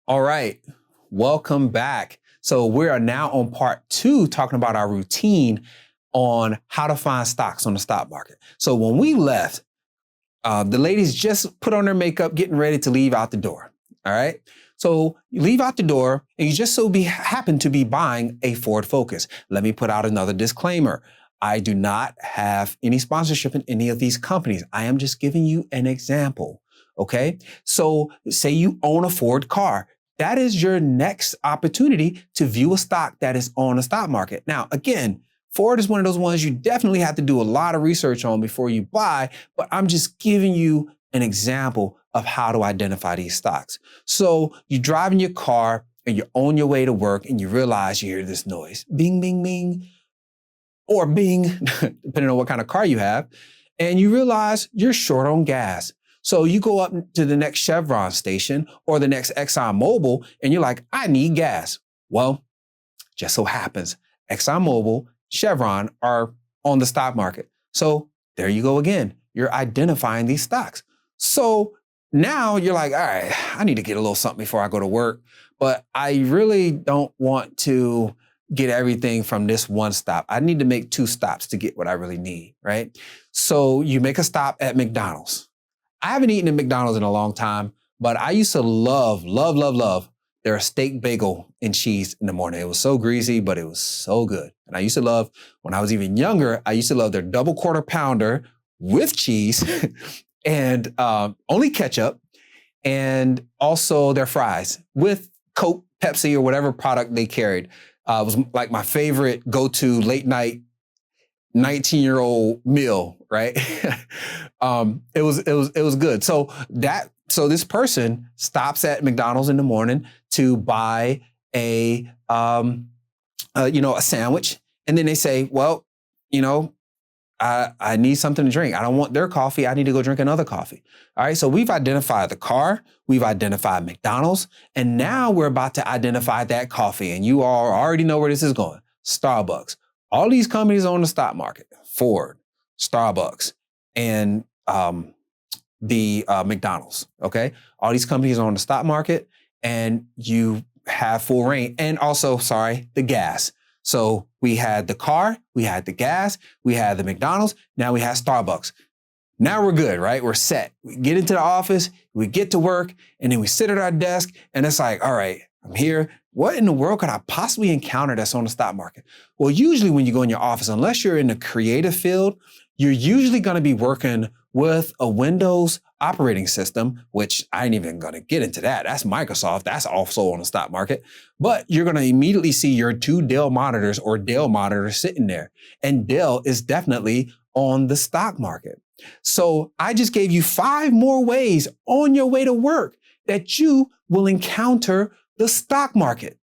All right, welcome back. So we are now on part 2, talking about our routine on how to find stocks on the stock market. So when we left, the ladies just put on their makeup, getting ready to leave out the door. All right. So you leave out the door and you just happen to be buying a Ford Focus. Let me put out another disclaimer. I do not have any sponsorship in any of these companies. I am just giving you an example. Okay. So say you own a Ford car. That is your next opportunity to view a stock that is on the stock market. Now, again, Ford is one of those ones you definitely have to do a lot of research on before you buy, but I'm just giving you an example of how to identify these stocks. So you drive in your car and you're on your way to work and you realize you hear this noise, bing, bing, bing, or bing, depending on what kind of car you have, and you realize you're short on gas. So you go up to the next Chevron station or the next ExxonMobil and you're like, I need gas. Well, just so happens ExxonMobil, Chevron are on the stock market. So there you go again. You're identifying these stocks. So now you're like, all right, I need to get a little something before I go to work, but I really don't want to get everything from this one stop. I need to make 2 stops to get what I really need, right? So you make a stop at McDonald's. I haven't eaten at McDonald's in a long time, but I used to love their steak bagel and cheese in the morning. It was so greasy, but it was so good. And I used to love, when I was even younger, I used to love their double quarter pounder with cheese and only ketchup, and also their fries with Coke, Pepsi, or whatever product they carried. It was like my favorite go-to late night 19-year-old meal, right? It was good. So this person stops at McDonald's in the morning to buy a sandwich, and then they say, well, I need something to drink. I don't want their coffee. I need to go drink another coffee. All right. So we've identified the car, we've identified McDonald's, and now we're about to identify that coffee. And you all already know where this is going. Starbucks. All these companies on the stock market: Ford, Starbucks, and the McDonald's. Okay. All these companies are on the stock market, and you have full reign. And also, the gas. So we had the car, we had the gas, we had the McDonald's, now we have Starbucks. Now we're good, right? We're set. We get into the office, we get to work, and then we sit at our desk, and it's like, all right, I'm here. What in the world could I possibly encounter that's on the stock market? Well, usually when you go in your office, unless you're in the creative field, you're usually going to be working with a Windows operating system, which I ain't even going to get into that. That's Microsoft. That's also on the stock market. But you're going to immediately see your 2 Dell monitors or Dell monitors sitting there. And Dell is definitely on the stock market. So I just gave you 5 more ways on your way to work that you will encounter the stock market.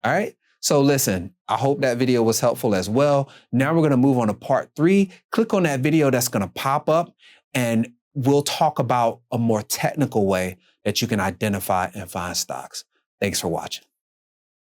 All right. So listen, I hope that video was helpful as well. Now we're going to move on to part 3. Click on that video that's going to pop up, and we'll talk about a more technical way that you can identify and find stocks. Thanks for watching.